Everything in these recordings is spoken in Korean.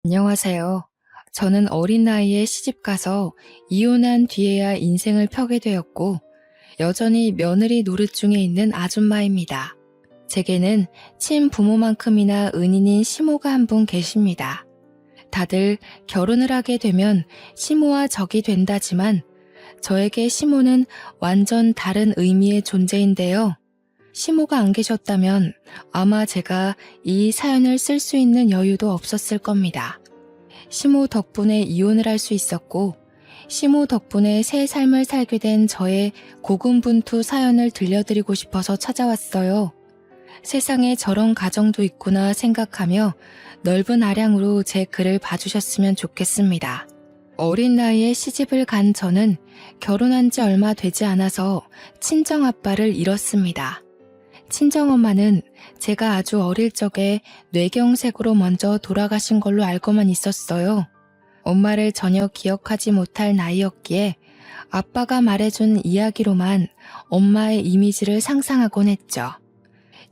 안녕하세요. 저는 어린 나이에 시집 가서 이혼한 뒤에야 인생을 펴게 되었고, 여전히 며느리 노릇 중에 있는 아줌마입니다. 제게는 친부모만큼이나 은인인 시모가 한 분 계십니다. 다들 결혼을 하게 되면 시모와 적이 된다지만, 저에게 시모는 완전 다른 의미의 존재인데요. 시모가 안 계셨다면 아마 제가 이 사연을 쓸 수 있는 여유도 없었을 겁니다. 시모 덕분에 이혼을 할 수 있었고, 시모 덕분에 새 삶을 살게 된 저의 고군분투 사연을 들려드리고 싶어서 찾아왔어요. 세상에 저런 가정도 있구나 생각하며 넓은 아량으로 제 글을 봐주셨으면 좋겠습니다. 어린 나이에 시집을 간 저는 결혼한 지 얼마 되지 않아서 친정아빠를 잃었습니다. 친정엄마는 제가 아주 어릴 적에 뇌경색으로 먼저 돌아가신 걸로 알고만 있었어요. 엄마를 전혀 기억하지 못할 나이였기에 아빠가 말해준 이야기로만 엄마의 이미지를 상상하곤 했죠.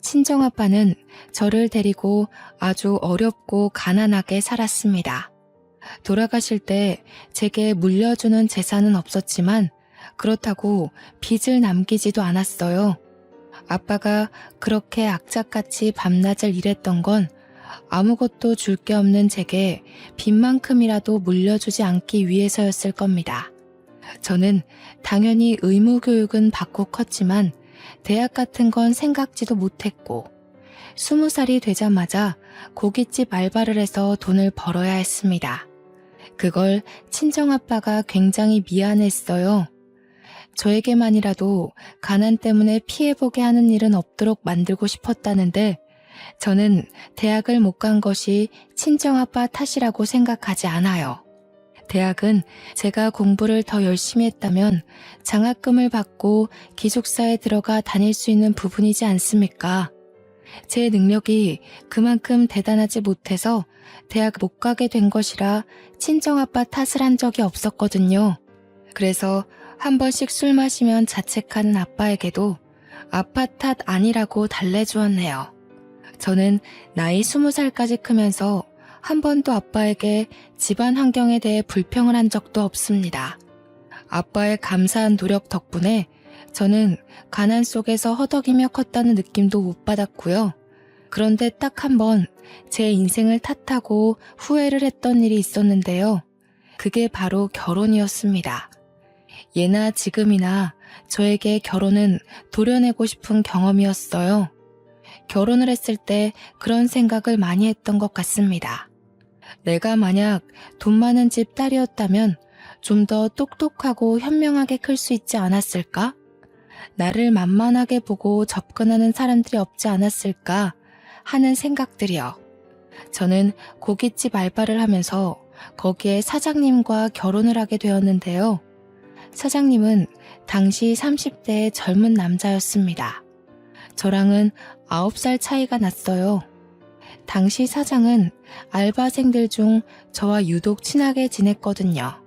친정아빠는 저를 데리고 아주 어렵고 가난하게 살았습니다. 돌아가실 때 제게 물려주는 재산은 없었지만 그렇다고 빚을 남기지도 않았어요. 아빠가 그렇게 악착같이 밤낮을 일했던 건 아무것도 줄 게 없는 제게 빚만큼이라도 물려주지 않기 위해서였을 겁니다. 저는 당연히 의무교육은 받고 컸지만 대학 같은 건 생각지도 못했고 20살이 되자마자 고깃집 알바를 해서 돈을 벌어야 했습니다. 그걸 친정아빠가 굉장히 미안했어요. 저에게만이라도 가난 때문에 피해보게 하는 일은 없도록 만들고 싶었다는데 저는 대학을 못 간 것이 친정아빠 탓이라고 생각하지 않아요. 대학은 제가 공부를 더 열심히 했다면 장학금을 받고 기숙사에 들어가 다닐 수 있는 부분이지 않습니까? 제 능력이 그만큼 대단하지 못해서 대학 못 가게 된 것이라 친정아빠 탓을 한 적이 없었거든요. 그래서 한 번씩 술 마시면 자책하는 아빠에게도 아빠 탓 아니라고 달래주었네요. 저는 나이 20살까지 크면서 한 번도 아빠에게 집안 환경에 대해 불평을 한 적도 없습니다. 아빠의 감사한 노력 덕분에 저는 가난 속에서 허덕이며 컸다는 느낌도 못 받았고요. 그런데 딱 한 번 제 인생을 탓하고 후회를 했던 일이 있었는데요. 그게 바로 결혼이었습니다. 예나 지금이나 저에게 결혼은 도려내고 싶은 경험이었어요. 결혼을 했을 때 그런 생각을 많이 했던 것 같습니다. 내가 만약 돈 많은 집 딸이었다면 좀 더 똑똑하고 현명하게 클 수 있지 않았을까? 나를 만만하게 보고 접근하는 사람들이 없지 않았을까 하는 생각들이요. 저는 고깃집 알바를 하면서 거기에 사장님과 결혼을 하게 되었는데요. 사장님은 당시 30대의 젊은 남자였습니다. 저랑은 9살 차이가 났어요. 당시 사장은 알바생들 중 저와 유독 친하게 지냈거든요.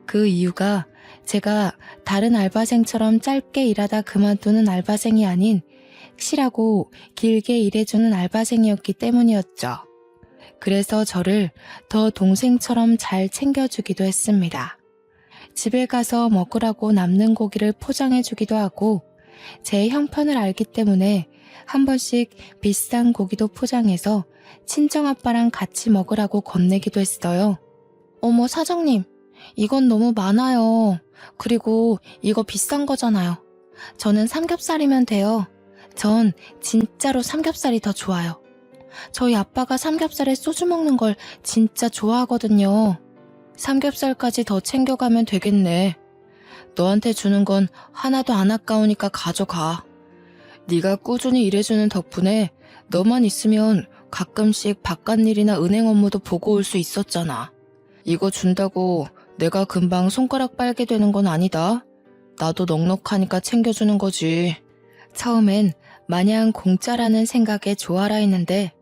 그 이유가 제가 다른 알바생처럼 짧게 일하다 그만두는 알바생이 아닌 확실하고 길게 일해주는 알바생이었기 때문이었죠. 그래서 저를 더 동생처럼 잘 챙겨주기도 했습니다. 집에 가서 먹으라고 남는 고기를 포장해주기도 하고 제 형편을 알기 때문에 한 번씩 비싼 고기도 포장해서 친정아빠랑 같이 먹으라고 건네기도 했어요. 어머 사장님, 이건 너무 많아요. 그리고 이거 비싼 거잖아요. 저는 삼겹살이면 돼요. 전 진짜로 삼겹살이 더 좋아요. 저희 아빠가 삼겹살에 소주 먹는 걸 진짜 좋아하거든요. 삼겹살까지 더 챙겨가면 되겠네. 너한테 주는 건 하나도 안 아까우니까 가져가. 네가 꾸준히 일해주는 덕분에 너만 있으면 가끔씩 바깥일이나 은행 업무도 보고 올 수 있었잖아. 이거 준다고 내가 금방 손가락 빨게 되는 건 아니다. 나도 넉넉하니까 챙겨주는 거지. 처음엔 마냥 공짜라는 생각에 좋아라 했는데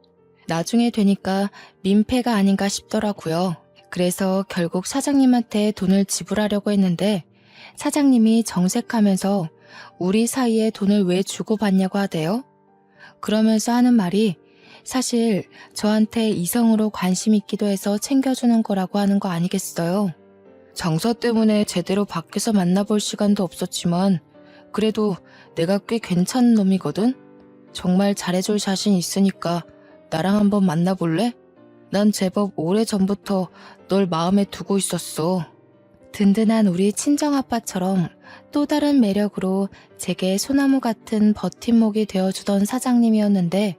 나중에 되니까 민폐가 아닌가 싶더라고요. 그래서 결국 사장님한테 돈을 지불하려고 했는데 사장님이 정색하면서 우리 사이에 돈을 왜 주고받냐고 하대요. 그러면서 하는 말이 사실 저한테 이성으로 관심 있기도 해서 챙겨주는 거라고 하는 거 아니겠어요? 장사 때문에 제대로 밖에서 만나볼 시간도 없었지만 그래도 내가 꽤 괜찮은 놈이거든? 정말 잘해줄 자신 있으니까 나랑 한번 만나볼래? 난 제법 오래전부터 널 마음에 두고 있었어. 든든한 우리 친정아빠처럼 또 다른 매력으로 제게 소나무 같은 버팀목이 되어주던 사장님이었는데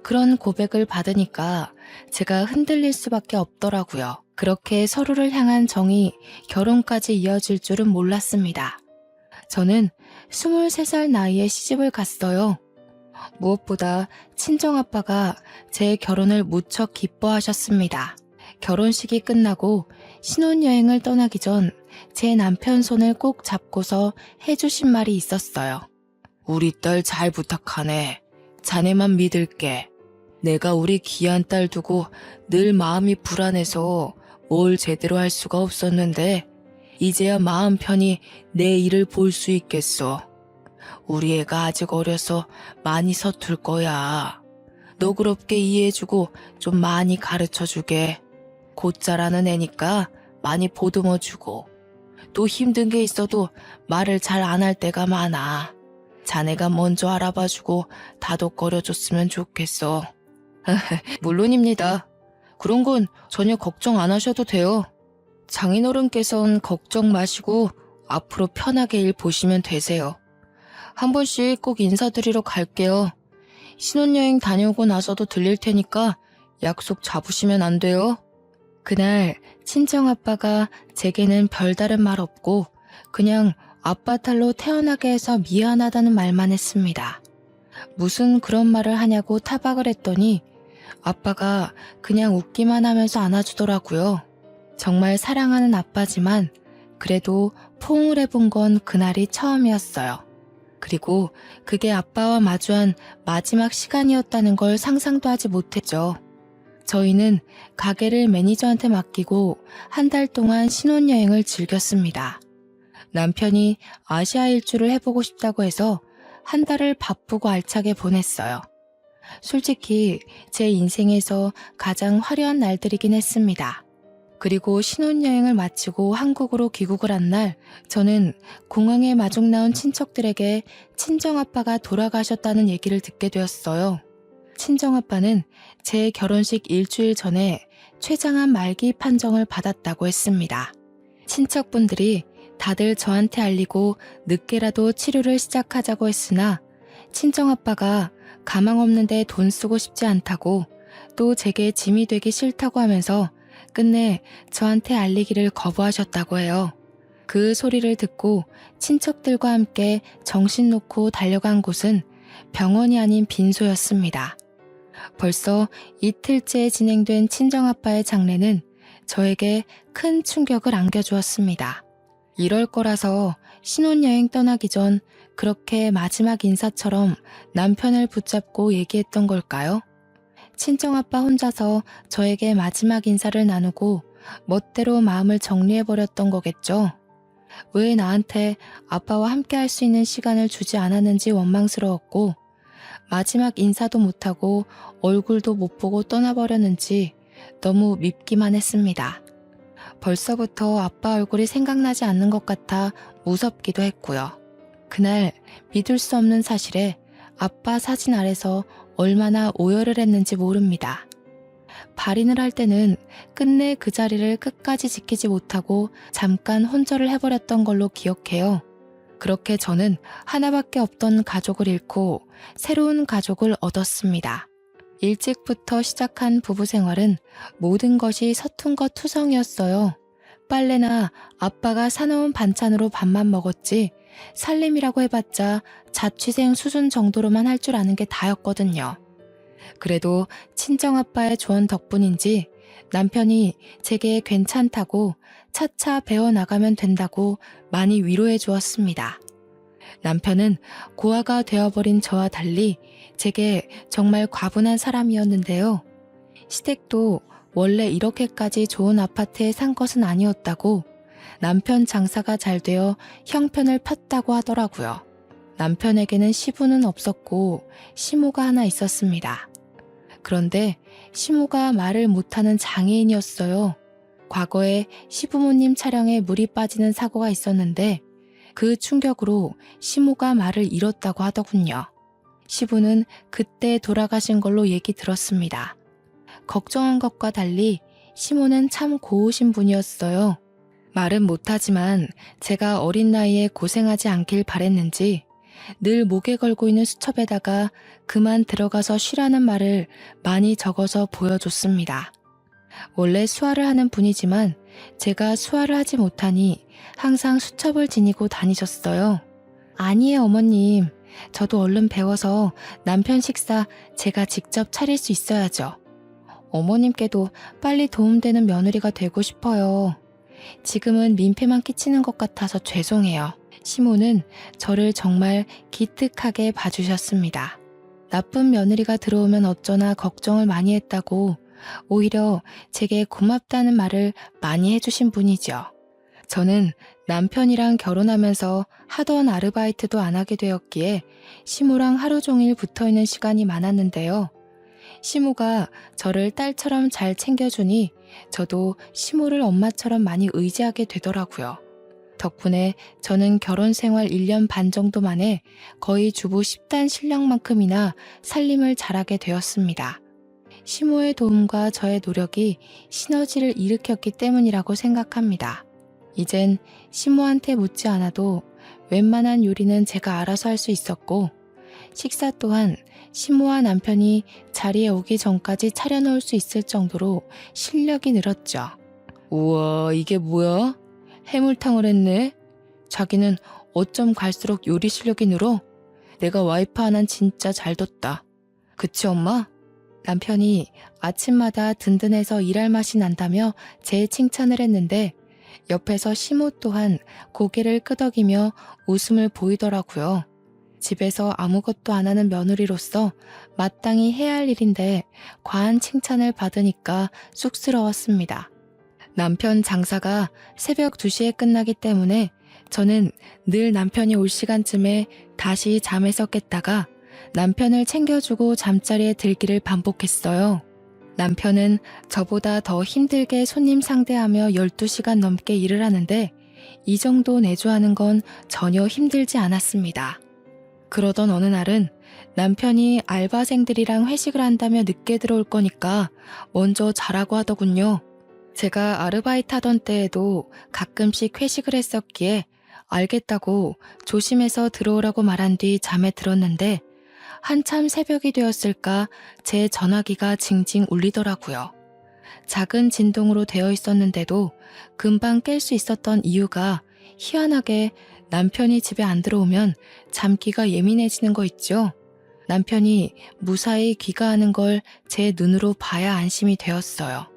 그런 고백을 받으니까 제가 흔들릴 수밖에 없더라고요. 그렇게 서로를 향한 정이 결혼까지 이어질 줄은 몰랐습니다. 저는 23살 나이에 시집을 갔어요. 무엇보다 친정아빠가 제 결혼을 무척 기뻐하셨습니다. 결혼식이 끝나고 신혼여행을 떠나기 전 제 남편 손을 꼭 잡고서 해주신 말이 있었어요. 우리 딸 잘 부탁하네. 자네만 믿을게. 내가 우리 귀한 딸 두고 늘 마음이 불안해서 뭘 제대로 할 수가 없었는데 이제야 마음 편히 내 일을 볼 수 있겠어. 우리 애가 아직 어려서 많이 서툴 거야. 너그럽게 이해해주고 좀 많이 가르쳐주게. 곧 자라는 애니까 많이 보듬어주고. 또 힘든 게 있어도 말을 잘 안 할 때가 많아. 자네가 먼저 알아봐주고 다독거려줬으면 좋겠어. 물론입니다. 그런 건 전혀 걱정 안 하셔도 돼요. 장인어른께선 걱정 마시고 앞으로 편하게 일 보시면 되세요. 한 번씩 꼭 인사드리러 갈게요. 신혼여행 다녀오고 나서도 들릴 테니까 약속 잡으시면 안 돼요? 그날 친정아빠가 제게는 별다른 말 없고 그냥 아빠 딸로 태어나게 해서 미안하다는 말만 했습니다. 무슨 그런 말을 하냐고 타박을 했더니 아빠가 그냥 웃기만 하면서 안아주더라고요. 정말 사랑하는 아빠지만 그래도 포옹을 해본 건 그날이 처음이었어요. 그리고 그게 아빠와 마주한 마지막 시간이었다는 걸 상상도 하지 못했죠. 저희는 가게를 매니저한테 맡기고 한 달 동안 신혼여행을 즐겼습니다. 남편이 아시아 일주를 해보고 싶다고 해서 한 달을 바쁘고 알차게 보냈어요. 솔직히 제 인생에서 가장 화려한 날들이긴 했습니다. 그리고 신혼여행을 마치고 한국으로 귀국을 한 날 저는 공항에 마중 나온 친척들에게 친정아빠가 돌아가셨다는 얘기를 듣게 되었어요. 친정아빠는 제 결혼식 일주일 전에 췌장암 말기 판정을 받았다고 했습니다. 친척분들이 다들 저한테 알리고 늦게라도 치료를 시작하자고 했으나 친정아빠가 가망 없는데 돈 쓰고 싶지 않다고 또 제게 짐이 되기 싫다고 하면서 끝내 저한테 알리기를 거부하셨다고 해요. 그 소리를 듣고 친척들과 함께 정신 놓고 달려간 곳은 병원이 아닌 빈소였습니다. 벌써 이틀째 진행된 친정아빠의 장례는 저에게 큰 충격을 안겨주었습니다. 이럴 거라서 신혼여행 떠나기 전 그렇게 마지막 인사처럼 남편을 붙잡고 얘기했던 걸까요? 친정아빠 혼자서 저에게 마지막 인사를 나누고 멋대로 마음을 정리해버렸던 거겠죠. 왜 나한테 아빠와 함께 할 수 있는 시간을 주지 않았는지 원망스러웠고 마지막 인사도 못하고 얼굴도 못 보고 떠나버렸는지 너무 밉기만 했습니다. 벌써부터 아빠 얼굴이 생각나지 않는 것 같아 무섭기도 했고요. 그날 믿을 수 없는 사실에 아빠 사진 아래서 얼마나 오열을 했는지 모릅니다. 발인을 할 때는 끝내 그 자리를 끝까지 지키지 못하고 잠깐 혼절을 해버렸던 걸로 기억해요. 그렇게 저는 하나밖에 없던 가족을 잃고 새로운 가족을 얻었습니다. 일찍부터 시작한 부부 생활은 모든 것이 서툰 것 투성이었어요. 빨래나 아빠가 사놓은 반찬으로 밥만 먹었지 살림이라고 해봤자 자취생 수준 정도로만 할 줄 아는 게 다였거든요. 그래도 친정아빠의 조언 덕분인지 남편이 제게 괜찮다고 차차 배워나가면 된다고 많이 위로해 주었습니다. 남편은 고아가 되어버린 저와 달리 제게 정말 과분한 사람이었는데요. 시댁도 원래 이렇게까지 좋은 아파트에 산 것은 아니었다고 남편 장사가 잘 되어 형편을 폈다고 하더라고요. 남편에게는 시부는 없었고 시모가 하나 있었습니다. 그런데 시모가 말을 못하는 장애인이었어요. 과거에 시부모님 차량에 물이 빠지는 사고가 있었는데 그 충격으로 시모가 말을 잃었다고 하더군요. 시부는 그때 돌아가신 걸로 얘기 들었습니다. 걱정한 것과 달리 시모는 참 고우신 분이었어요. 말은 못하지만 제가 어린 나이에 고생하지 않길 바랬는지 늘 목에 걸고 있는 수첩에다가 그만 들어가서 쉬라는 말을 많이 적어서 보여줬습니다. 원래 수화를 하는 분이지만 제가 수화를 하지 못하니 항상 수첩을 지니고 다니셨어요. 아니에요, 어머님. 저도 얼른 배워서 남편 식사 제가 직접 차릴 수 있어야죠. 어머님께도 빨리 도움되는 며느리가 되고 싶어요. 지금은 민폐만 끼치는 것 같아서 죄송해요. 시모는 저를 정말 기특하게 봐주셨습니다. 나쁜 며느리가 들어오면 어쩌나 걱정을 많이 했다고 오히려 제게 고맙다는 말을 많이 해주신 분이죠. 저는 남편이랑 결혼하면서 하던 아르바이트도 안 하게 되었기에 시모랑 하루 종일 붙어있는 시간이 많았는데요. 시모가 저를 딸처럼 잘 챙겨주니 저도 시모를 엄마처럼 많이 의지하게 되더라고요. 덕분에 저는 결혼 생활 1년 반 정도 만에 거의 주부 10단 실력만큼이나 살림을 잘하게 되었습니다. 시모의 도움과 저의 노력이 시너지를 일으켰기 때문이라고 생각합니다. 이젠 시모한테 묻지 않아도 웬만한 요리는 제가 알아서 할 수 있었고 식사 또한 시모와 남편이 자리에 오기 전까지 차려놓을 수 있을 정도로 실력이 늘었죠. 우와, 이게 뭐야? 해물탕을 했네? 자기는 어쩜 갈수록 요리 실력이 늘어? 내가 와이프 하나는 진짜 잘 뒀다. 그치 엄마? 남편이 아침마다 든든해서 일할 맛이 난다며 제 칭찬을 했는데 옆에서 시모 또한 고개를 끄덕이며 웃음을 보이더라고요. 집에서 아무것도 안 하는 며느리로서 마땅히 해야 할 일인데 과한 칭찬을 받으니까 쑥스러웠습니다. 남편 장사가 새벽 2시에 끝나기 때문에 저는 늘 남편이 올 시간쯤에 다시 잠에서 깼다가 남편을 챙겨주고 잠자리에 들기를 반복했어요. 남편은 저보다 더 힘들게 손님 상대하며 12시간 넘게 일을 하는데 이 정도 내조하는 건 전혀 힘들지 않았습니다. 그러던 어느 날은 남편이 알바생들이랑 회식을 한다며 늦게 들어올 거니까 먼저 자라고 하더군요. 제가 아르바이트 하던 때에도 가끔씩 회식을 했었기에 알겠다고 조심해서 들어오라고 말한 뒤 잠에 들었는데 한참 새벽이 되었을까 제 전화기가 징징 울리더라고요. 작은 진동으로 되어 있었는데도 금방 깰 수 있었던 이유가 희한하게 남편이 집에 안 들어오면 잠기가 예민해지는 거 있죠. 남편이 무사히 귀가하는 걸 제 눈으로 봐야 안심이 되었어요.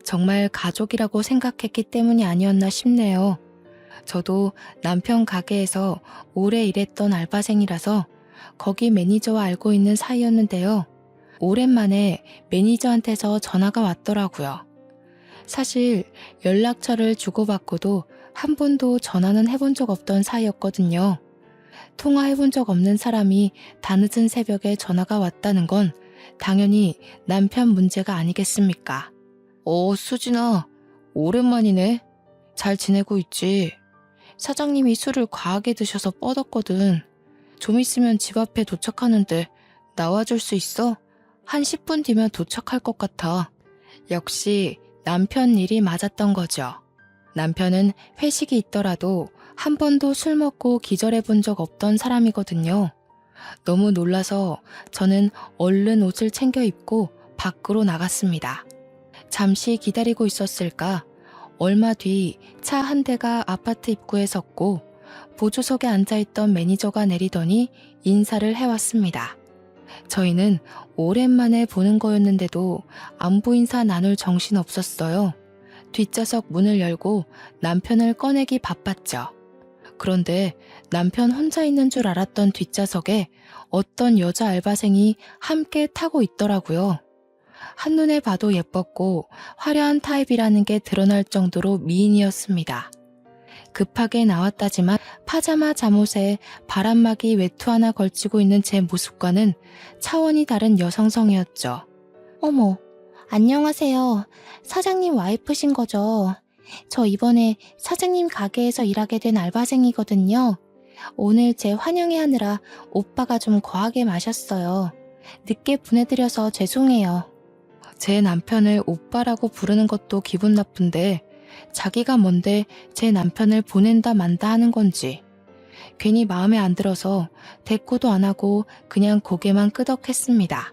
정말 가족이라고 생각했기 때문이 아니었나 싶네요. 저도 남편 가게에서 오래 일했던 알바생이라서 거기 매니저와 알고 있는 사이였는데요. 오랜만에 매니저한테서 전화가 왔더라고요. 사실 연락처를 주고받고도 한 번도 전화는 해본 적 없던 사이였거든요. 통화해본 적 없는 사람이 다늦은 새벽에 전화가 왔다는 건 당연히 남편 문제가 아니겠습니까? 수진아, 오랜만이네. 잘 지내고 있지? 사장님이 술을 과하게 드셔서 뻗었거든. 좀 있으면 집 앞에 도착하는데 나와줄 수 있어? 한 10분 뒤면 도착할 것 같아. 역시 남편 일이 맞았던 거죠. 남편은 회식이 있더라도 한 번도 술 먹고 기절해 본 적 없던 사람이거든요. 너무 놀라서 저는 얼른 옷을 챙겨 입고 밖으로 나갔습니다. 잠시 기다리고 있었을까? 얼마 뒤 차 한 대가 아파트 입구에 섰고 보조석에 앉아있던 매니저가 내리더니 인사를 해왔습니다. 저희는 오랜만에 보는 거였는데도 안부 인사 나눌 정신 없었어요. 뒷좌석 문을 열고 남편을 꺼내기 바빴죠. 그런데 남편 혼자 있는 줄 알았던 뒷좌석에 어떤 여자 알바생이 함께 타고 있더라고요. 한눈에 봐도 예뻤고 화려한 타입이라는 게 드러날 정도로 미인이었습니다. 급하게 나왔다지만 파자마 잠옷에 바람막이 외투 하나 걸치고 있는 제 모습과는 차원이 다른 여성성이었죠. 어머, 안녕하세요. 사장님 와이프신 거죠? 저 이번에 사장님 가게에서 일하게 된 알바생이거든요. 오늘 제 환영회 하느라 오빠가 좀 거하게 마셨어요. 늦게 보내드려서 죄송해요. 제 남편을 오빠라고 부르는 것도 기분 나쁜데 자기가 뭔데 제 남편을 보낸다 만다 하는 건지 괜히 마음에 안 들어서 대꾸도 안 하고 그냥 고개만 끄덕했습니다.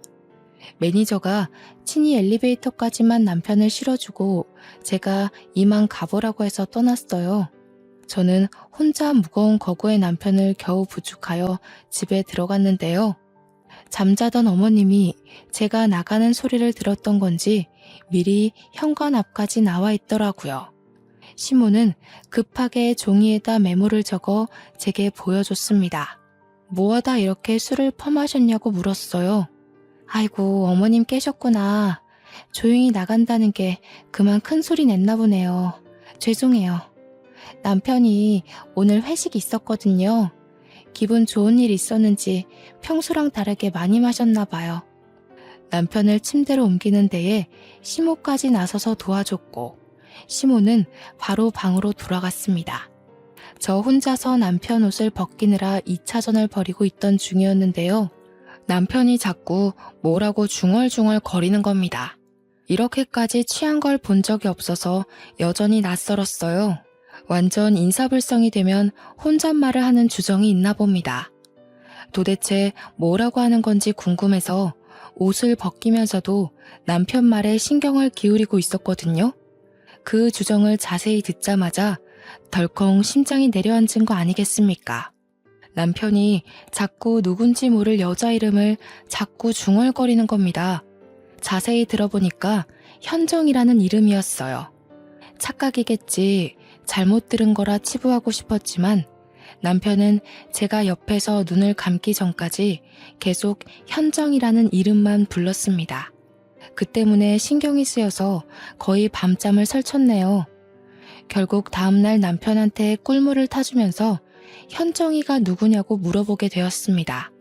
매니저가 친히 엘리베이터까지만 남편을 실어주고 제가 이만 가보라고 해서 떠났어요. 저는 혼자 무거운 거구의 남편을 겨우 부축하여 집에 들어갔는데요. 잠자던 어머님이 제가 나가는 소리를 들었던 건지 미리 현관 앞까지 나와 있더라고요. 시모는 급하게 종이에다 메모를 적어 제게 보여줬습니다. 뭐하다 이렇게 술을 퍼마셨냐고 물었어요. 아이고, 어머님 깨셨구나. 조용히 나간다는 게 그만 큰 소리 냈나 보네요. 죄송해요. 남편이 오늘 회식 있었거든요. 기분 좋은 일 있었는지 평소랑 다르게 많이 마셨나 봐요. 남편을 침대로 옮기는 데에 시모까지 나서서 도와줬고 시모는 바로 방으로 돌아갔습니다. 저 혼자서 남편 옷을 벗기느라 2차전을 벌이고 있던 중이었는데요. 남편이 자꾸 뭐라고 중얼중얼 거리는 겁니다. 이렇게까지 취한 걸 본 적이 없어서 여전히 낯설었어요. 완전 인사불성이 되면 혼잣말을 하는 주정이 있나 봅니다. 도대체 뭐라고 하는 건지 궁금해서 옷을 벗기면서도 남편 말에 신경을 기울이고 있었거든요. 그 주정을 자세히 듣자마자 덜컹 심장이 내려앉은 거 아니겠습니까? 남편이 자꾸 누군지 모를 여자 이름을 자꾸 중얼거리는 겁니다. 자세히 들어보니까 현정이라는 이름이었어요. 착각이겠지, 잘못 들은 거라 치부하고 싶었지만 남편은 제가 옆에서 눈을 감기 전까지 계속 현정이라는 이름만 불렀습니다. 그 때문에 신경이 쓰여서 거의 밤잠을 설쳤네요. 결국 다음날 남편한테 꿀물을 타주면서 현정이가 누구냐고 물어보게 되었습니다.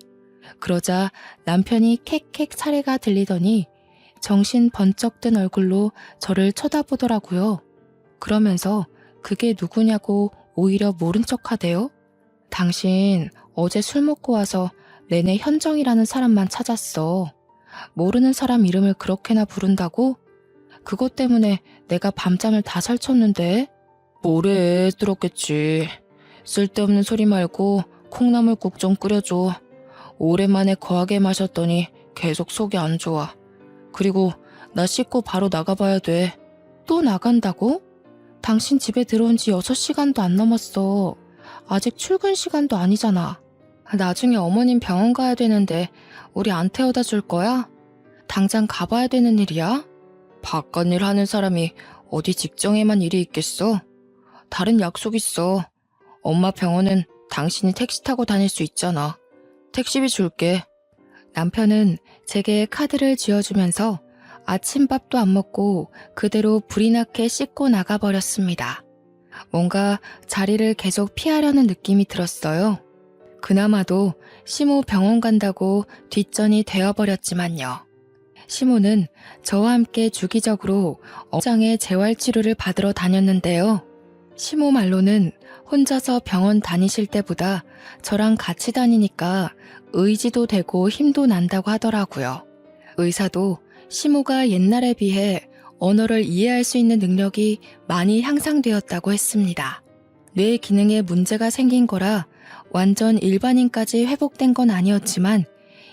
그러자 남편이 캑캑 사례가 들리더니 정신 번쩍 든 얼굴로 저를 쳐다보더라고요. 그러면서 그게 누구냐고 오히려 모른 척하대요. 당신 어제 술 먹고 와서 내내 현정이라는 사람만 찾았어. 모르는 사람 이름을 그렇게나 부른다고? 그것 때문에 내가 밤잠을 다 설쳤는데? 뭐래, 들었겠지. 쓸데없는 소리 말고 콩나물국 좀 끓여줘. 오랜만에 거하게 마셨더니 계속 속이 안 좋아. 그리고 나 씻고 바로 나가봐야 돼. 또 나간다고? 당신 집에 들어온 지 6시간도 안 넘었어. 아직 출근 시간도 아니잖아. 나중에 어머님 병원 가야 되는데 우리 안 태워다 줄 거야? 당장 가봐야 되는 일이야? 바깥일 하는 사람이 어디 직장에만 일이 있겠어? 다른 약속 있어. 엄마 병원은 당신이 택시 타고 다닐 수 있잖아. 택시비 줄게. 남편은 제게 카드를 쥐어주면서 아침밥도 안 먹고 그대로 불이 나게 씻고 나가버렸습니다. 뭔가 자리를 계속 피하려는 느낌이 들었어요. 그나마도 시모 병원 간다고 뒷전이 되어버렸지만요. 시모는 저와 함께 주기적으로 어장의 재활치료를 받으러 다녔는데요. 시모 말로는 혼자서 병원 다니실 때보다 저랑 같이 다니니까 의지도 되고 힘도 난다고 하더라고요. 의사도 시모가 옛날에 비해 언어를 이해할 수 있는 능력이 많이 향상되었다고 했습니다. 뇌 기능에 문제가 생긴 거라 완전 일반인까지 회복된 건 아니었지만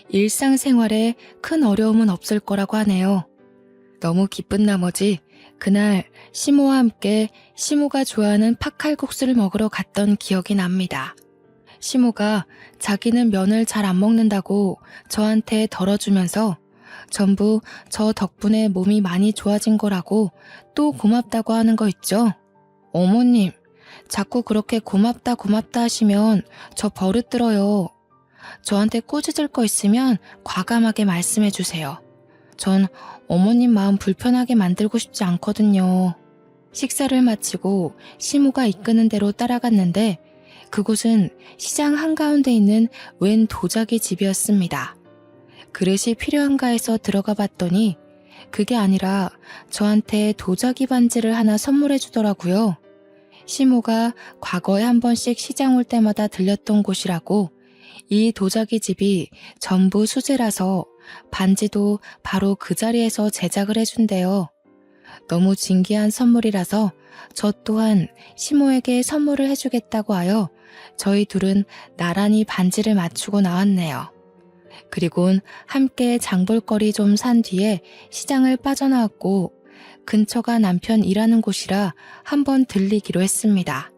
일상생활에 큰 어려움은 없을 거라고 하네요. 너무 기쁜 나머지 그날 시모와 함께 시모가 좋아하는 팥칼국수를 먹으러 갔던 기억이 납니다. 시모가 자기는 면을 잘 안 먹는다고 저한테 덜어주면서 전부 저 덕분에 몸이 많이 좋아진 거라고 또 고맙다고 하는 거 있죠? 어머님, 자꾸 그렇게 고맙다 하시면 저 버릇 들어요. 저한테 꼬집을 거 있으면 과감하게 말씀해 주세요. 전 어머님 마음 불편하게 만들고 싶지 않거든요. 식사를 마치고 시모가 이끄는 대로 따라갔는데 그곳은 시장 한가운데 있는 웬 도자기 집이었습니다. 그릇이 필요한가 해서 들어가 봤더니 그게 아니라 저한테 도자기 반지를 하나 선물해 주더라고요. 시모가 과거에 한 번씩 시장 올 때마다 들렸던 곳이라고. 이 도자기 집이 전부 수제라서 반지도 바로 그 자리에서 제작을 해준대요. 너무 진귀한 선물이라서 저 또한 시모에게 선물을 해주겠다고 하여 저희 둘은 나란히 반지를 맞추고 나왔네요. 그리곤 함께 장볼거리 좀 산 뒤에 시장을 빠져나왔고 근처가 남편 일하는 곳이라 한번 들리기로 했습니다.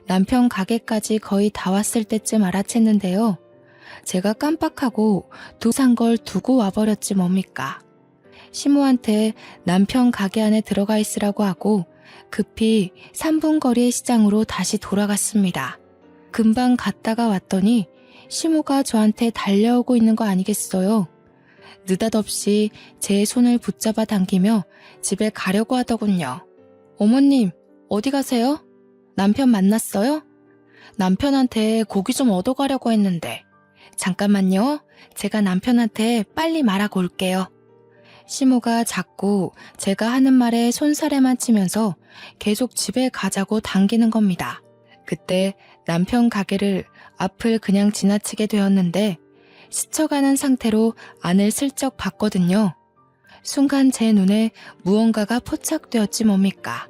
남편 가게까지 거의 다 왔을 때쯤 알아챘는데요. 제가 깜빡하고 산 걸 두고 와버렸지 뭡니까. 시모한테 남편 가게 안에 들어가 있으라고 하고 급히 3분 거리의 시장으로 다시 돌아갔습니다. 금방 갔다가 왔더니 시모가 저한테 달려오고 있는 거 아니겠어요? 느닷없이 제 손을 붙잡아 당기며 집에 가려고 하더군요. 어머님, 어디 가세요? 남편 만났어요? 남편한테 고기 좀 얻어가려고 했는데. 잠깐만요. 제가 남편한테 빨리 말하고 올게요. 시모가 자꾸 제가 하는 말에 손사래만 치면서 계속 집에 가자고 당기는 겁니다. 그때 남편 가게를 앞을 그냥 지나치게 되었는데 스쳐가는 상태로 안을 슬쩍 봤거든요. 순간 제 눈에 무언가가 포착되었지 뭡니까.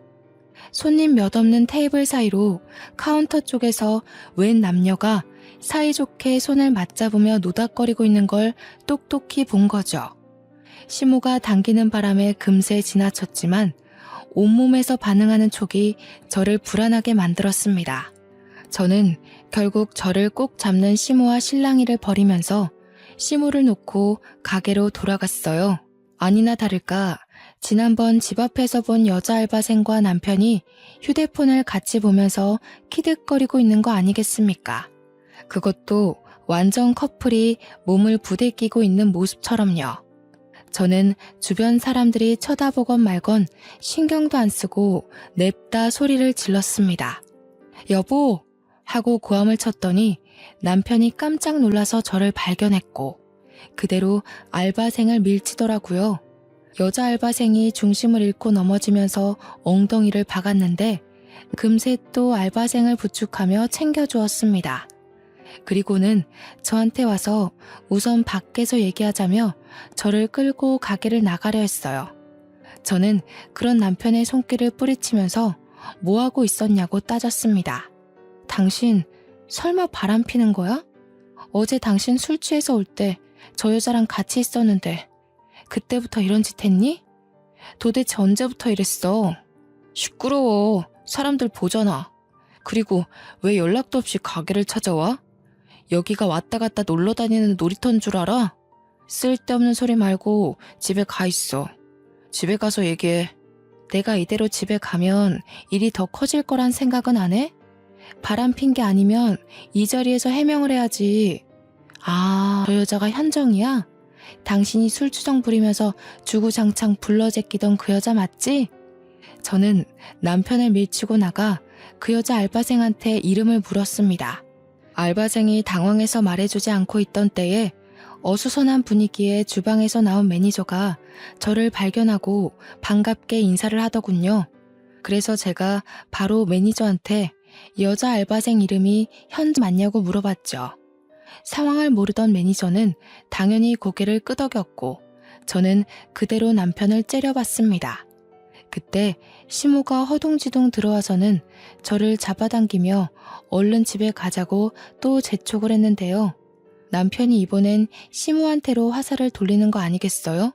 손님 몇 없는 테이블 사이로 카운터 쪽에서 웬 남녀가 사이좋게 손을 맞잡으며 노닥거리고 있는 걸 똑똑히 본 거죠. 시모가 당기는 바람에 금세 지나쳤지만 온몸에서 반응하는 촉이 저를 불안하게 만들었습니다. 저는 결국 저를 꼭 잡는 시모와 실랑이를 벌이면서 시모를 놓고 가게로 돌아갔어요. 아니나 다를까 지난번 집 앞에서 본 여자 알바생과 남편이 휴대폰을 같이 보면서 키득거리고 있는 거 아니겠습니까? 그것도 완전 커플이 몸을 부대끼고 있는 모습처럼요. 저는 주변 사람들이 쳐다보건 말건 신경도 안 쓰고 냅다 소리를 질렀습니다. 여보! 하고 고함을 쳤더니 남편이 깜짝 놀라서 저를 발견했고 그대로 알바생을 밀치더라고요. 여자 알바생이 중심을 잃고 넘어지면서 엉덩이를 박았는데 금세 또 알바생을 부축하며 챙겨주었습니다. 그리고는 저한테 와서 우선 밖에서 얘기하자며 저를 끌고 가게를 나가려 했어요. 저는 그런 남편의 손길을 뿌리치면서 뭐하고 있었냐고 따졌습니다. 당신 설마 바람 피는 거야? 어제 당신 술 취해서 올 때 저 여자랑 같이 있었는데 그때부터 이런 짓 했니? 도대체 언제부터 이랬어? 시끄러워. 사람들 보잖아. 그리고 왜 연락도 없이 가게를 찾아와? 여기가 왔다 갔다 놀러 다니는 놀이터인 줄 알아? 쓸데없는 소리 말고 집에 가 있어. 집에 가서 얘기해. 내가 이대로 집에 가면 일이 더 커질 거란 생각은 안 해? 바람 핀 게 아니면 이 자리에서 해명을 해야지. 아, 저 여자가 현정이야? 당신이 술주정 부리면서 주구장창 불러제끼던 그 여자 맞지? 저는 남편을 밀치고 나가 그 여자 알바생한테 이름을 물었습니다. 알바생이 당황해서 말해주지 않고 있던 때에 어수선한 분위기에 주방에서 나온 매니저가 저를 발견하고 반갑게 인사를 하더군요. 그래서 제가 바로 매니저한테 여자 알바생 이름이 현정 맞냐고 물어봤죠. 상황을 모르던 매니저는 당연히 고개를 끄덕였고 저는 그대로 남편을 째려봤습니다. 그때 시모가 허둥지둥 들어와서는 저를 잡아당기며 얼른 집에 가자고 또 재촉을 했는데요. 남편이 이번엔 시모한테로 화살을 돌리는 거 아니겠어요?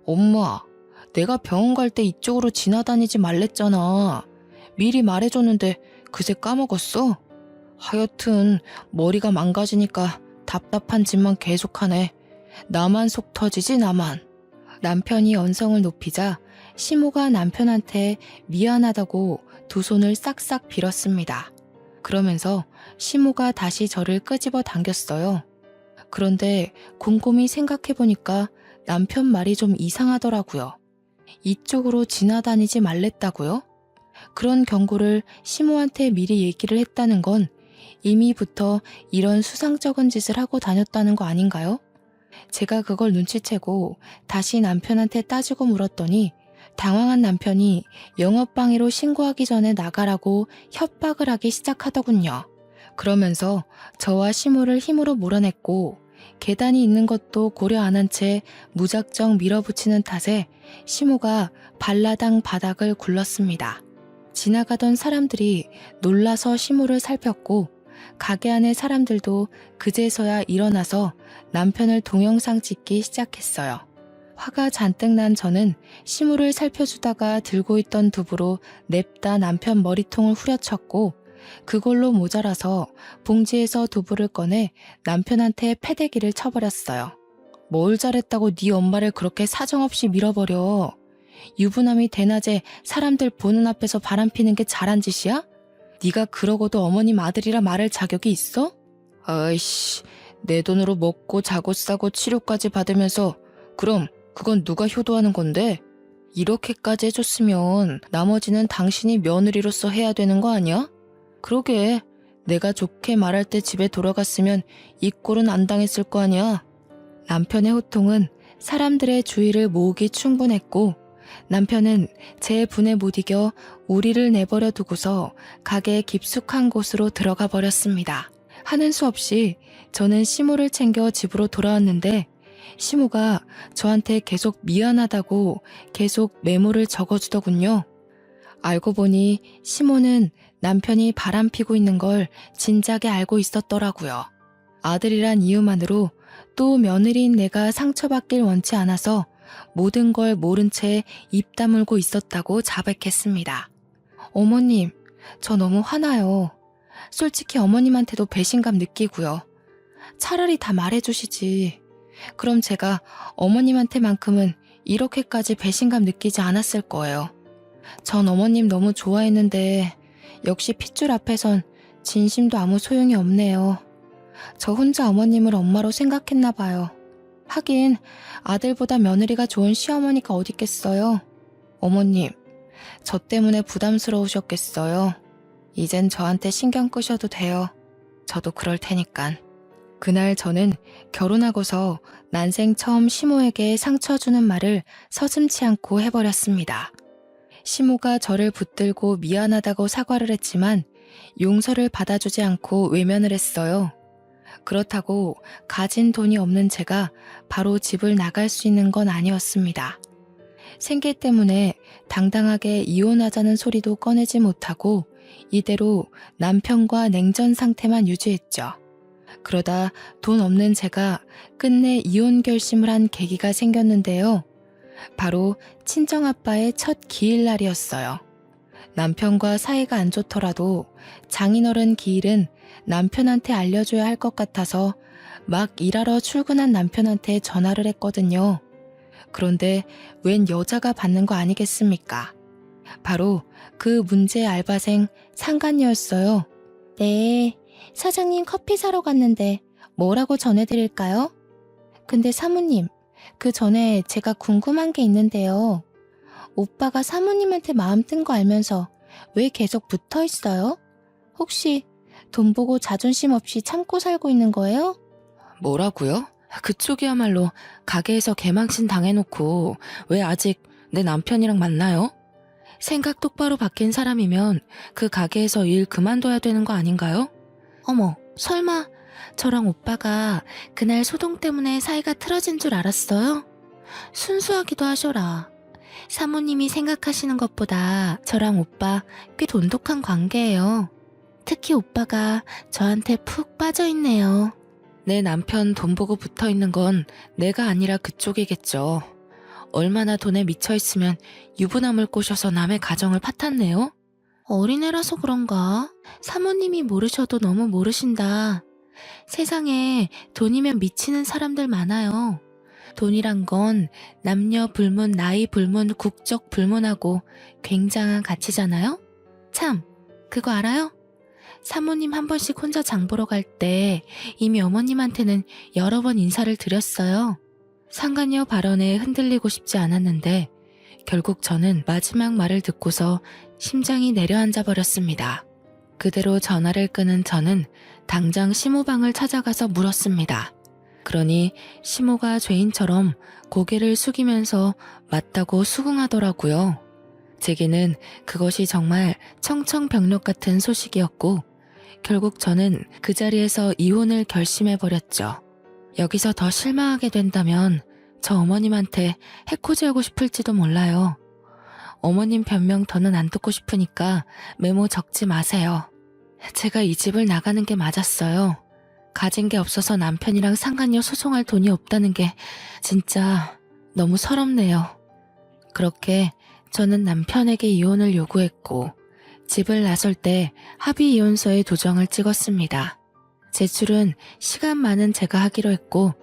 엄마, 내가 병원 갈 때 이쪽으로 지나다니지 말랬잖아. 미리 말해줬는데 그새 까먹었어? 하여튼 머리가 망가지니까 답답한 짓만 계속하네. 나만 속 터지지 나만. 남편이 언성을 높이자 시모가 남편한테 미안하다고 두 손을 싹싹 빌었습니다. 그러면서 시모가 다시 저를 끄집어 당겼어요. 그런데 곰곰이 생각해보니까 남편 말이 좀 이상하더라고요. 이쪽으로 지나다니지 말랬다고요? 그런 경고를 시모한테 미리 얘기를 했다는 건 이미부터 이런 수상쩍은 짓을 하고 다녔다는 거 아닌가요? 제가 그걸 눈치채고 다시 남편한테 따지고 물었더니 당황한 남편이 영업방해로 신고하기 전에 나가라고 협박을 하기 시작하더군요. 그러면서 저와 시모를 힘으로 몰아냈고 계단이 있는 것도 고려 안 한 채 무작정 밀어붙이는 탓에 시모가 발라당 바닥을 굴렀습니다. 지나가던 사람들이 놀라서 시모를 살폈고 가게 안의 사람들도 그제서야 일어나서 남편을 동영상 찍기 시작했어요. 화가 잔뜩 난 저는 시모를 살펴주다가 들고 있던 두부로 냅다 남편 머리통을 후려쳤고 그걸로 모자라서 봉지에서 두부를 꺼내 남편한테 패대기를 쳐버렸어요. 뭘 잘했다고 네 엄마를 그렇게 사정없이 밀어버려. 유부남이 대낮에 사람들 보는 앞에서 바람피는 게 잘한 짓이야? 네가 그러고도 어머님 아들이라 말할 자격이 있어? 아이씨, 내 돈으로 먹고 자고 싸고 치료까지 받으면서 그럼 그건 누가 효도하는 건데? 이렇게까지 해줬으면 나머지는 당신이 며느리로서 해야 되는 거 아니야? 그러게, 내가 좋게 말할 때 집에 돌아갔으면 이 꼴은 안 당했을 거 아니야? 남편의 호통은 사람들의 주의를 모으기 충분했고 남편은 제 분에 못 이겨 우리를 내버려 두고서 가게의 깊숙한 곳으로 들어가 버렸습니다. 하는 수 없이 저는 시모를 챙겨 집으로 돌아왔는데 시모가 저한테 계속 미안하다고 계속 메모를 적어주더군요. 알고 보니 시모는 남편이 바람피고 있는 걸 진작에 알고 있었더라고요. 아들이란 이유만으로 또 며느리인 내가 상처받길 원치 않아서 모든 걸 모른 채 입 다물고 있었다고 자백했습니다. 어머님, 저 너무 화나요. 솔직히 어머님한테도 배신감 느끼고요. 차라리 다 말해주시지. 그럼 제가 어머님한테만큼은 이렇게까지 배신감 느끼지 않았을 거예요. 전 어머님 너무 좋아했는데 역시 핏줄 앞에선 진심도 아무 소용이 없네요. 저 혼자 어머님을 엄마로 생각했나 봐요. 하긴 아들보다 며느리가 좋은 시어머니가 어딨겠어요. 어머님, 저 때문에 부담스러우셨겠어요. 이젠 저한테 신경 끄셔도 돼요. 저도 그럴 테니깐. 그날 저는 결혼하고서 난생 처음 시모에게 상처 주는 말을 서슴지 않고 해버렸습니다. 시모가 저를 붙들고 미안하다고 사과를 했지만 용서를 받아주지 않고 외면을 했어요. 그렇다고 가진 돈이 없는 제가 바로 집을 나갈 수 있는 건 아니었습니다. 생계 때문에 당당하게 이혼하자는 소리도 꺼내지 못하고 이대로 남편과 냉전 상태만 유지했죠. 그러다 돈 없는 제가 끝내 이혼 결심을 한 계기가 생겼는데요. 바로 친정아빠의 첫 기일날이었어요. 남편과 사이가 안 좋더라도 장인어른 기일은 남편한테 알려줘야 할 것 같아서 막 일하러 출근한 남편한테 전화를 했거든요. 그런데 웬 여자가 받는 거 아니겠습니까? 바로 그 문제의 알바생 상간녀였어요. 네, 사장님 커피 사러 갔는데 뭐라고 전해드릴까요? 근데 사모님, 그 전에 제가 궁금한 게 있는데요. 오빠가 사모님한테 마음 뜬 거 알면서 왜 계속 붙어 있어요? 혹시 돈 보고 자존심 없이 참고 살고 있는 거예요? 뭐라고요? 그쪽이야말로 가게에서 개망신 당해놓고 왜 아직 내 남편이랑 만나요? 생각 똑바로 바뀐 사람이면 그 가게에서 일 그만둬야 되는 거 아닌가요? 어머, 설마 저랑 오빠가 그날 소동 때문에 사이가 틀어진 줄 알았어요? 순수하기도 하셔라. 사모님이 생각하시는 것보다 저랑 오빠 꽤 돈독한 관계예요. 특히 오빠가 저한테 푹 빠져있네요. 내 남편 돈 보고 붙어있는 건 내가 아니라 그쪽이겠죠. 얼마나 돈에 미쳐있으면 유부남을 꼬셔서 남의 가정을 파탄내요? 어린애라서 그런가? 사모님이 모르셔도 너무 모르신다. 세상에 돈이면 미치는 사람들 많아요. 돈이란 건 남녀 불문, 나이 불문, 국적 불문하고 굉장한 가치잖아요? 참, 그거 알아요? 사모님 한 번씩 혼자 장 보러 갈 때 이미 어머님한테는 여러 번 인사를 드렸어요. 상간녀 발언에 흔들리고 싶지 않았는데 결국 저는 마지막 말을 듣고서 심장이 내려앉아 버렸습니다. 그대로 전화를 끊은 저는 당장 시모방을 찾아가서 물었습니다. 그러니 시모가 죄인처럼 고개를 숙이면서 맞다고 수긍하더라고요. 제게는 그것이 정말 청천벽력 같은 소식이었고 결국 저는 그 자리에서 이혼을 결심해버렸죠. 여기서 더 실망하게 된다면 저 어머님한테 해코지하고 싶을지도 몰라요. 어머님 변명 더는 안 듣고 싶으니까 메모 적지 마세요. 제가 이 집을 나가는 게 맞았어요. 가진 게 없어서 남편이랑 상간녀 소송할 돈이 없다는 게 진짜 너무 서럽네요. 그렇게 저는 남편에게 이혼을 요구했고 집을 나설 때 합의 이혼서에 도장을 찍었습니다. 제출은 시간 많은 제가 하기로 했고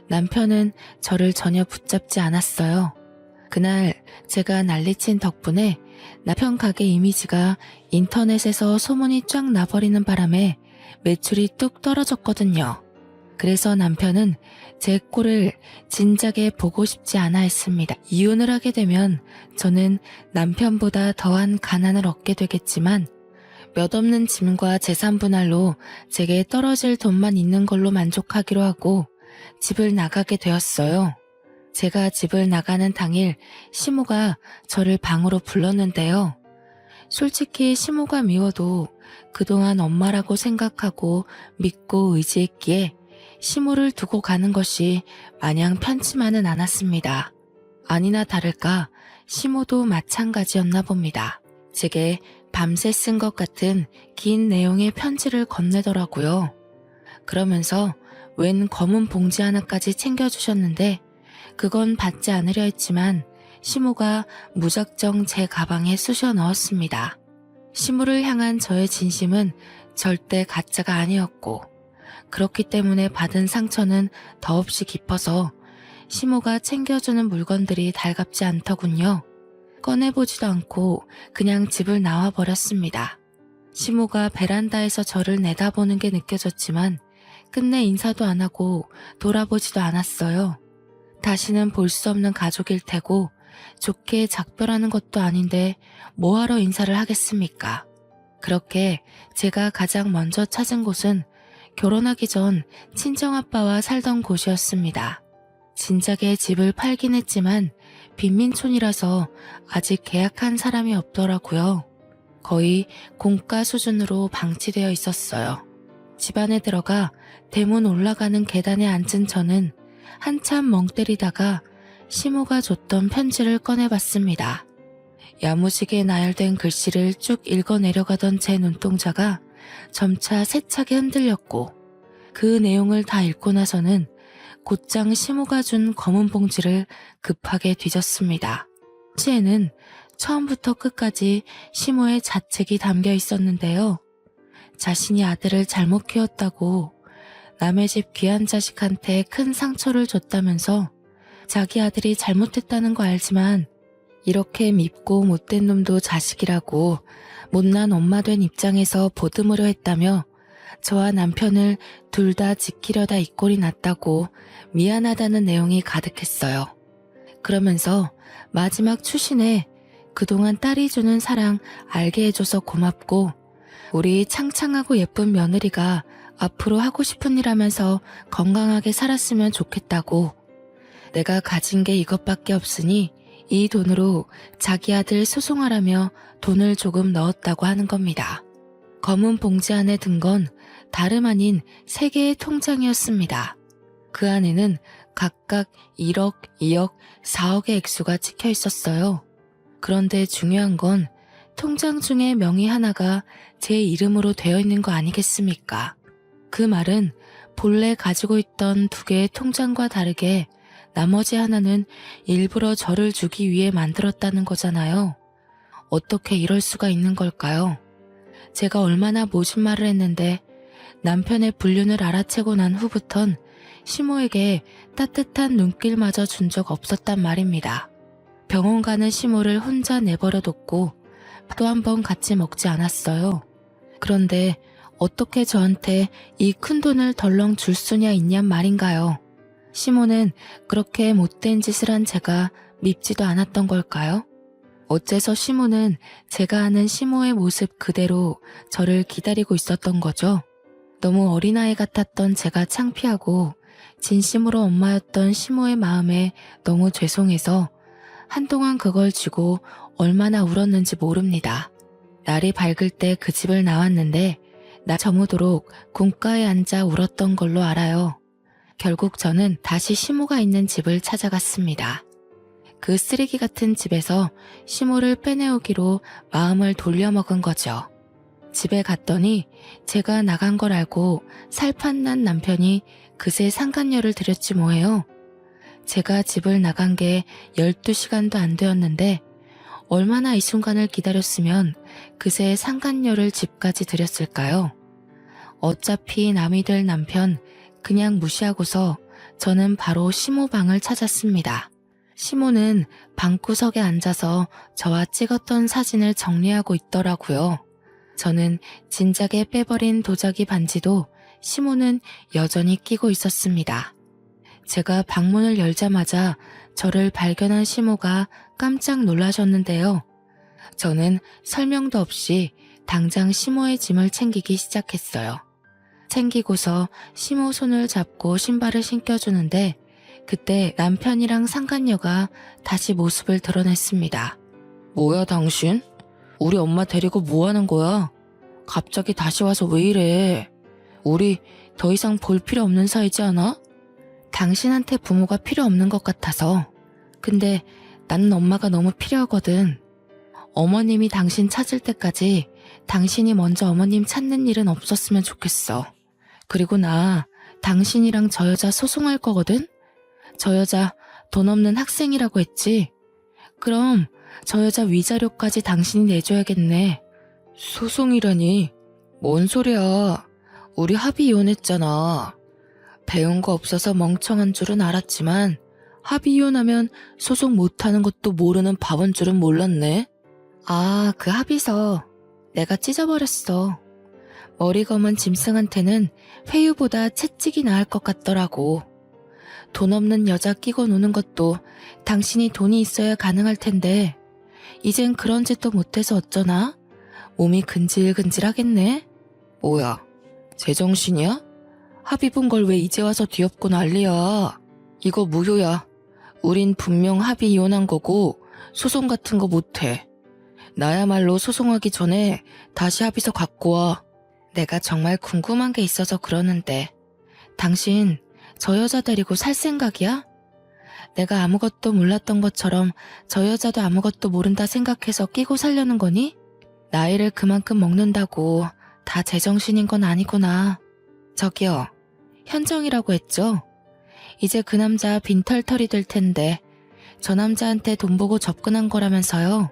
남편은 저를 전혀 붙잡지 않았어요. 그날 제가 난리친 덕분에 남편 가게 이미지가 인터넷에서 소문이 쫙 나버리는 바람에 매출이 뚝 떨어졌거든요. 그래서 남편은 제 꼴을 진작에 보고 싶지 않아 했습니다. 이혼을 하게 되면 저는 남편보다 더한 가난을 얻게 되겠지만 몇 없는 짐과 재산 분할로 제게 떨어질 돈만 있는 걸로 만족하기로 하고 집을 나가게 되었어요. 제가 집을 나가는 당일 시모가 저를 방으로 불렀는데요. 솔직히 시모가 미워도 그동안 엄마라고 생각하고 믿고 의지했기에 시모를 두고 가는 것이 마냥 편치만은 않았습니다. 아니나 다를까 시모도 마찬가지였나 봅니다. 제게 밤새 쓴 것 같은 긴 내용의 편지를 건네더라고요. 그러면서 웬 검은 봉지 하나까지 챙겨주셨는데 그건 받지 않으려 했지만 시모가 무작정 제 가방에 쑤셔 넣었습니다. 시모를 향한 저의 진심은 절대 가짜가 아니었고 그렇기 때문에 받은 상처는 더없이 깊어서 시모가 챙겨주는 물건들이 달갑지 않더군요. 꺼내보지도 않고 그냥 집을 나와버렸습니다. 시모가 베란다에서 저를 내다보는 게 느껴졌지만 끝내 인사도 안 하고 돌아보지도 않았어요. 다시는 볼 수 없는 가족일 테고 좋게 작별하는 것도 아닌데 뭐하러 인사를 하겠습니까? 그렇게 제가 가장 먼저 찾은 곳은 결혼하기 전 친정아빠와 살던 곳이었습니다. 진작에 집을 팔긴 했지만 빈민촌이라서 아직 계약한 사람이 없더라고요. 거의 공가 수준으로 방치되어 있었어요. 집 안에 들어가 대문 올라가는 계단에 앉은 저는 한참 멍 때리다가 시모가 줬던 편지를 꺼내봤습니다. 야무지게 나열된 글씨를 쭉 읽어내려가던 제 눈동자가 점차 세차게 흔들렸고 그 내용을 다 읽고 나서는 곧장 시모가 준 검은 봉지를 급하게 뒤졌습니다. 편지에는 처음부터 끝까지 시모의 자책이 담겨 있었는데요. 자신이 아들을 잘못 키웠다고 남의 집 귀한 자식한테 큰 상처를 줬다면서 자기 아들이 잘못했다는 거 알지만 이렇게 밉고 못된 놈도 자식이라고 못난 엄마 된 입장에서 보듬으려 했다며 저와 남편을 둘 다 지키려다 이 꼴이 났다고 미안하다는 내용이 가득했어요. 그러면서 마지막 추신에 그동안 딸이 주는 사랑 알게 해줘서 고맙고 우리 창창하고 예쁜 며느리가 앞으로 하고 싶은 일 하면서 건강하게 살았으면 좋겠다고 내가 가진 게 이것밖에 없으니 이 돈으로 자기 아들 소송하라며 돈을 조금 넣었다고 하는 겁니다. 검은 봉지 안에 든 건 다름 아닌 3개의 통장이었습니다. 그 안에는 각각 1억, 2억, 4억의 액수가 찍혀 있었어요. 그런데 중요한 건 통장 중에 명의 하나가 제 이름으로 되어 있는 거 아니겠습니까? 그 말은 본래 가지고 있던 2개의 통장과 다르게 나머지 하나는 일부러 저를 주기 위해 만들었다는 거잖아요. 어떻게 이럴 수가 있는 걸까요? 제가 얼마나 모진 말을 했는데 남편의 불륜을 알아채고 난 후부턴 시모에게 따뜻한 눈길마저 준 적 없었단 말입니다. 병원 가는 시모를 혼자 내버려뒀고 또 한 번 같이 먹지 않았어요. 그런데 어떻게 저한테 이 큰 돈을 덜렁 줄 수냐 있냔 말인가요? 시모는 그렇게 못된 짓을 한 제가 밉지도 않았던 걸까요? 어째서 시모는 제가 아는 시모의 모습 그대로 저를 기다리고 있었던 거죠? 너무 어린아이 같았던 제가 창피하고 진심으로 엄마였던 시모의 마음에 너무 죄송해서 한동안 그걸 쥐고 얼마나 울었는지 모릅니다. 날이 밝을 때 그 집을 나왔는데 나 저무도록 곶가에 앉아 울었던 걸로 알아요. 결국 저는 다시 시모가 있는 집을 찾아갔습니다. 그 쓰레기 같은 집에서 시모를 빼내오기로 마음을 돌려먹은 거죠. 집에 갔더니 제가 나간 걸 알고 살판난 남편이 그새 상간녀를 들였지 뭐예요. 제가 집을 나간 게 12시간도 안 되었는데 얼마나 이 순간을 기다렸으면 그새 상간녀를 집까지 들였을까요? 어차피 남이 될 남편 그냥 무시하고서 저는 바로 시모 방을 찾았습니다. 시모는 방구석에 앉아서 저와 찍었던 사진을 정리하고 있더라고요. 저는 진작에 빼버린 도자기 반지도 시모는 여전히 끼고 있었습니다. 제가 방문을 열자마자 저를 발견한 시모가 깜짝 놀라셨는데요. 저는 설명도 없이 당장 시모의 짐을 챙기기 시작했어요. 챙기고서 시모 손을 잡고 신발을 신겨주는데 그때 남편이랑 상간녀가 다시 모습을 드러냈습니다. 뭐야 당신? 우리 엄마 데리고 뭐 하는 거야? 갑자기 다시 와서 왜 이래? 우리 더 이상 볼 필요 없는 사이지 않아? 당신한테 부모가 필요 없는 것 같아서. 근데 나는 엄마가 너무 필요하거든. 어머님이 당신 찾을 때까지 당신이 먼저 어머님 찾는 일은 없었으면 좋겠어. 그리고 나 당신이랑 저 여자 소송할 거거든? 저 여자 돈 없는 학생이라고 했지? 그럼 저 여자 위자료까지 당신이 내줘야겠네. 소송이라니? 뭔 소리야. 우리 합의 이혼했잖아. 배운 거 없어서 멍청한 줄은 알았지만 합의 이혼하면 소송 못하는 것도 모르는 바본 줄은 몰랐네. 아, 그 합의서 내가 찢어버렸어. 머리 검은 짐승한테는 회유보다 채찍이 나을 것 같더라고. 돈 없는 여자 끼고 노는 것도 당신이 돈이 있어야 가능할 텐데 이젠 그런 짓도 못해서 어쩌나? 몸이 근질근질하겠네? 뭐야, 제정신이야? 합의 본 걸 왜 이제 와서 뒤엎고 난리야? 이거 무효야. 우린 분명 합의 이혼한 거고 소송 같은 거 못해. 나야말로 소송하기 전에 다시 합의서 갖고 와. 내가 정말 궁금한 게 있어서 그러는데 당신 저 여자 데리고 살 생각이야? 내가 아무것도 몰랐던 것처럼 저 여자도 아무것도 모른다 생각해서 끼고 살려는 거니? 나이를 그만큼 먹는다고 다 제정신인 건 아니구나. 저기요, 현정이라고 했죠? 이제 그 남자 빈털털이 될 텐데 저 남자한테 돈 보고 접근한 거라면서요.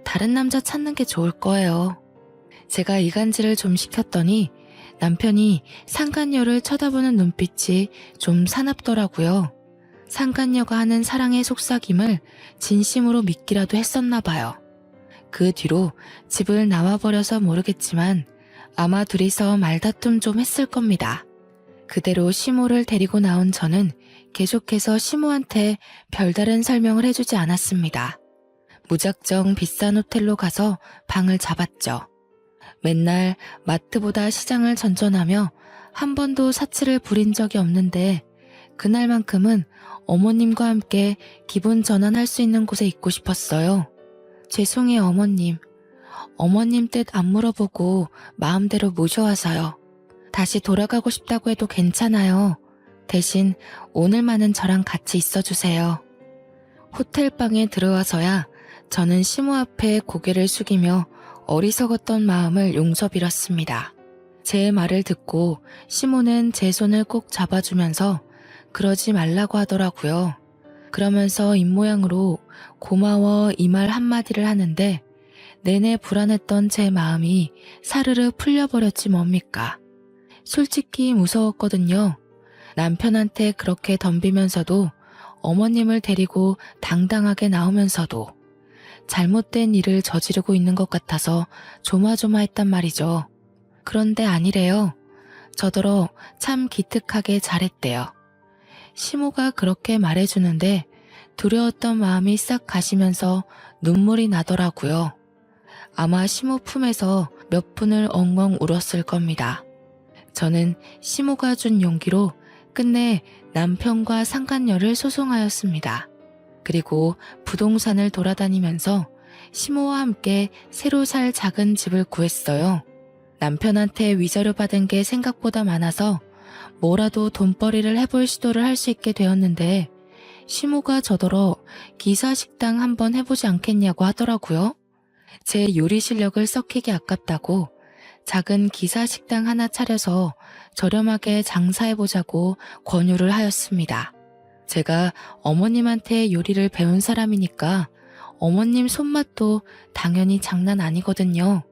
다른 남자 찾는 게 좋을 거예요. 제가 이간질을 좀 시켰더니 남편이 상간녀를 쳐다보는 눈빛이 좀 사납더라고요. 상간녀가 하는 사랑의 속삭임을 진심으로 믿기라도 했었나 봐요. 그 뒤로 집을 나와버려서 모르겠지만 아마 둘이서 말다툼 좀 했을 겁니다. 그대로 시모를 데리고 나온 저는 계속해서 시모한테 별다른 설명을 해주지 않았습니다. 무작정 비싼 호텔로 가서 방을 잡았죠. 맨날 마트보다 시장을 전전하며 한 번도 사치를 부린 적이 없는데 그날만큼은 어머님과 함께 기분 전환할 수 있는 곳에 있고 싶었어요. 죄송해요 어머님. 어머님 뜻 안 물어보고 마음대로 모셔와서요. 다시 돌아가고 싶다고 해도 괜찮아요. 대신 오늘만은 저랑 같이 있어주세요. 호텔방에 들어와서야 저는 시모 앞에 고개를 숙이며 어리석었던 마음을 용서빌었습니다. 제 말을 듣고 시모는 제 손을 꼭 잡아주면서 그러지 말라고 하더라고요. 그러면서 입모양으로 고마워 이 말 한마디를 하는데 내내 불안했던 제 마음이 사르르 풀려버렸지 뭡니까. 솔직히 무서웠거든요. 남편한테 그렇게 덤비면서도 어머님을 데리고 당당하게 나오면서도 잘못된 일을 저지르고 있는 것 같아서 조마조마했단 말이죠. 그런데 아니래요. 저더러 참 기특하게 잘했대요. 시모가 그렇게 말해주는데 두려웠던 마음이 싹 가시면서 눈물이 나더라고요. 아마 시모 품에서 몇 분을 엉엉 울었을 겁니다. 저는 시모가 준 용기로 끝내 남편과 상간녀를 소송하였습니다. 그리고 부동산을 돌아다니면서 시모와 함께 새로 살 작은 집을 구했어요. 남편한테 위자료 받은 게 생각보다 많아서 뭐라도 돈벌이를 해볼 시도를 할 수 있게 되었는데 시모가 저더러 기사식당 한번 해보지 않겠냐고 하더라고요. 제 요리 실력을 썩히기 아깝다고 작은 기사식당 하나 차려서 저렴하게 장사해보자고 권유를 하였습니다. 제가 어머님한테 요리를 배운 사람이니까 어머님 손맛도 당연히 장난 아니거든요.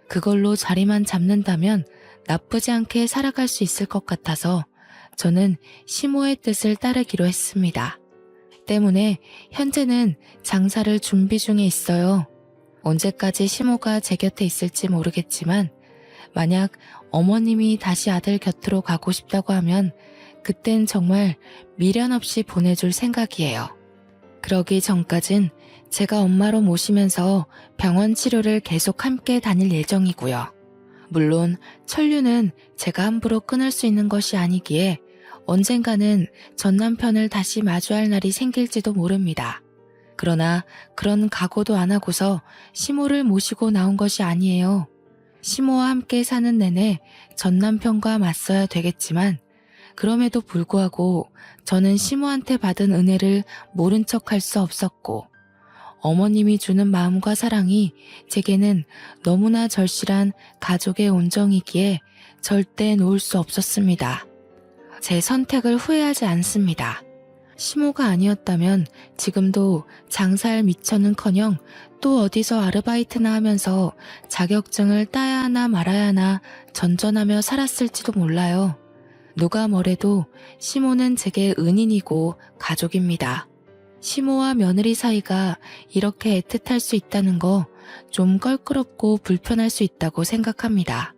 그걸로 자리만 잡는다면 나쁘지 않게 살아갈 수 있을 것 같아서 저는 시모의 뜻을 따르기로 했습니다. 때문에 현재는 장사를 준비 중에 있어요. 언제까지 시모가 제 곁에 있을지 모르겠지만 만약 어머님이 다시 아들 곁으로 가고 싶다고 하면 그땐 정말 미련 없이 보내줄 생각이에요. 그러기 전까진 제가 엄마로 모시면서 병원 치료를 계속 함께 다닐 예정이고요. 물론 천류는 제가 함부로 끊을 수 있는 것이 아니기에 언젠가는 전 남편을 다시 마주할 날이 생길지도 모릅니다. 그러나 그런 각오도 안 하고서 시모를 모시고 나온 것이 아니에요. 시모와 함께 사는 내내 전 남편과 맞서야 되겠지만 그럼에도 불구하고 저는 시모한테 받은 은혜를 모른 척할 수 없었고 어머님이 주는 마음과 사랑이 제게는 너무나 절실한 가족의 온정이기에 절대 놓을 수 없었습니다. 제 선택을 후회하지 않습니다. 시모가 아니었다면 지금도 장사할 미천은커녕 또 어디서 아르바이트나 하면서 자격증을 따야 하나 말아야 하나 전전하며 살았을지도 몰라요. 누가 뭐래도 시모는 제게 은인이고 가족입니다. 시모와 며느리 사이가 이렇게 애틋할 수 있다는 거 좀 껄끄럽고 불편할 수 있다고 생각합니다.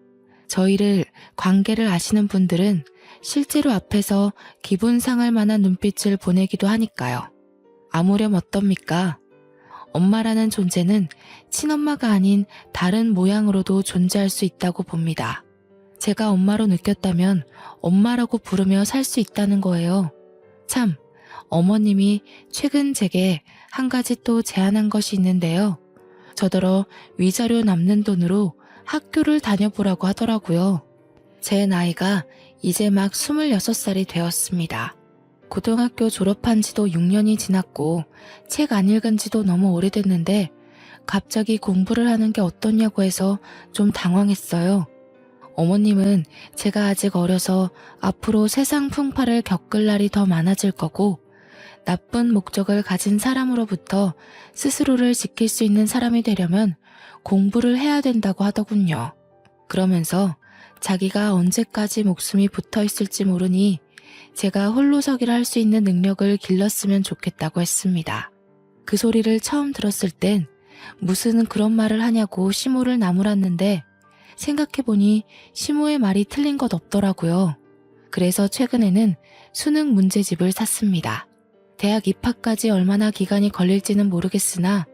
저희를 관계를 아시는 분들은 실제로 앞에서 기분 상할 만한 눈빛을 보내기도 하니까요. 아무렴 어떻습니까? 엄마라는 존재는 친엄마가 아닌 다른 모양으로도 존재할 수 있다고 봅니다. 제가 엄마로 느꼈다면 엄마라고 부르며 살 수 있다는 거예요. 참, 어머님이 최근 제게 한 가지 또 제안한 것이 있는데요. 저더러 위자료 남는 돈으로 학교를 다녀보라고 하더라고요. 제 나이가 이제 막 26살이 되었습니다. 고등학교 졸업한 지도 6년이 지났고 책 안 읽은 지도 너무 오래됐는데 갑자기 공부를 하는 게 어떻냐고 해서 좀 당황했어요. 어머님은 제가 아직 어려서 앞으로 세상 풍파를 겪을 날이 더 많아질 거고 나쁜 목적을 가진 사람으로부터 스스로를 지킬 수 있는 사람이 되려면 공부를 해야 된다고 하더군요. 그러면서 자기가 언제까지 목숨이 붙어 있을지 모르니 제가 홀로서기를 할 수 있는 능력을 길렀으면 좋겠다고 했습니다. 그 소리를 처음 들었을 땐 무슨 그런 말을 하냐고 시모를 나무랐는데 생각해보니 시모의 말이 틀린 것 없더라고요. 그래서 최근에는 수능 문제집을 샀습니다. 대학 입학까지 얼마나 기간이 걸릴지는 모르겠으나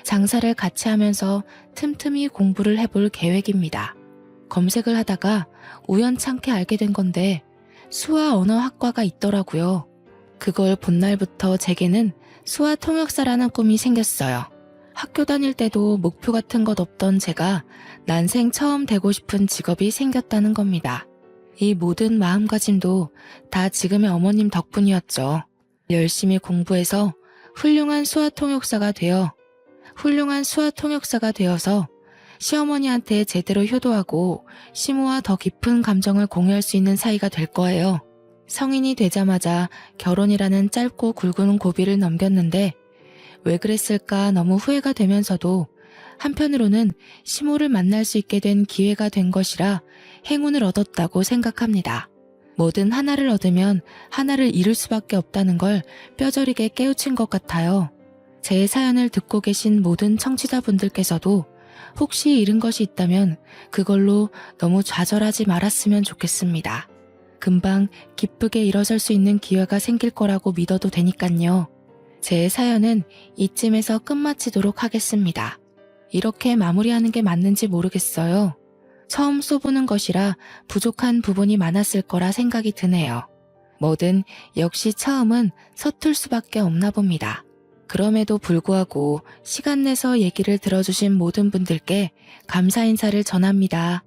장사를 같이 하면서 틈틈이 공부를 해볼 계획입니다. 검색을 하다가 우연찮게 알게 된 건데 수화 언어학과가 있더라고요. 그걸 본 날부터 제게는 수화 통역사라는 꿈이 생겼어요. 학교 다닐 때도 목표 같은 것 없던 제가 난생 처음 되고 싶은 직업이 생겼다는 겁니다. 이 모든 마음가짐도 다 지금의 어머님 덕분이었죠. 열심히 공부해서 훌륭한 수화 통역사가 되어서 시어머니한테 제대로 효도하고 시모와 더 깊은 감정을 공유할 수 있는 사이가 될 거예요. 성인이 되자마자 결혼이라는 짧고 굵은 고비를 넘겼는데 왜 그랬을까 너무 후회가 되면서도 한편으로는 시모를 만날 수 있게 된 기회가 된 것이라 행운을 얻었다고 생각합니다. 뭐든 하나를 얻으면 하나를 잃을 수밖에 없다는 걸 뼈저리게 깨우친 것 같아요. 제 사연을 듣고 계신 모든 청취자분들께서도 혹시 잃은 것이 있다면 그걸로 너무 좌절하지 말았으면 좋겠습니다. 금방 기쁘게 일어설 수 있는 기회가 생길 거라고 믿어도 되니깐요. 제 사연은 이쯤에서 끝마치도록 하겠습니다. 이렇게 마무리하는 게 맞는지 모르겠어요. 처음 써보는 것이라 부족한 부분이 많았을 거라 생각이 드네요. 뭐든 역시 처음은 서툴 수밖에 없나 봅니다. 그럼에도 불구하고 시간 내서 얘기를 들어주신 모든 분들께 감사 인사를 전합니다.